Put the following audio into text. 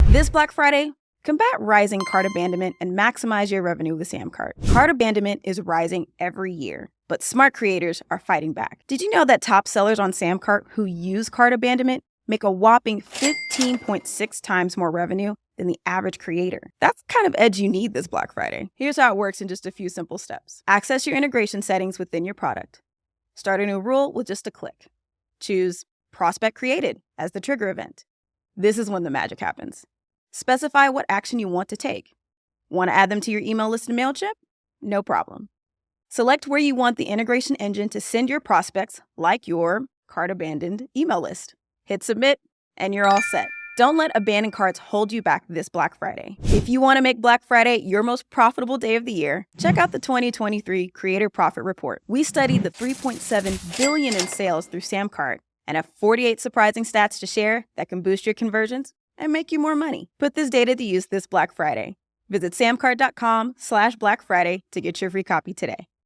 This Black Friday, combat rising cart abandonment and maximize your revenue with SamCart. Cart abandonment is rising every year, but smart creators are fighting back. Did you know that top sellers on SamCart who use cart abandonment make a whopping 15.6 times more revenue than the average creator? That's the kind of edge you need this Black Friday. Here's how it works in just a few simple steps. Access your integration settings within your product. Start a new rule with just a click. Choose Prospect Created as the trigger event. This is when the magic happens. Specify what action you want to take. Want to add them to your email list in MailChimp? No problem. Select where you want the integration engine to send your prospects, like your cart abandoned email list. Hit submit, and you're all set. Don't let abandoned carts hold you back this Black Friday. If you want to make Black Friday your most profitable day of the year, check out the 2023 Creator Profit Report. We studied the $3.7 billion in sales through SamCart and have 48 surprising stats to share that can boost your conversions and make you more money. Put this data to use this Black Friday. Visit samcart.com/Black Friday to get your free copy today.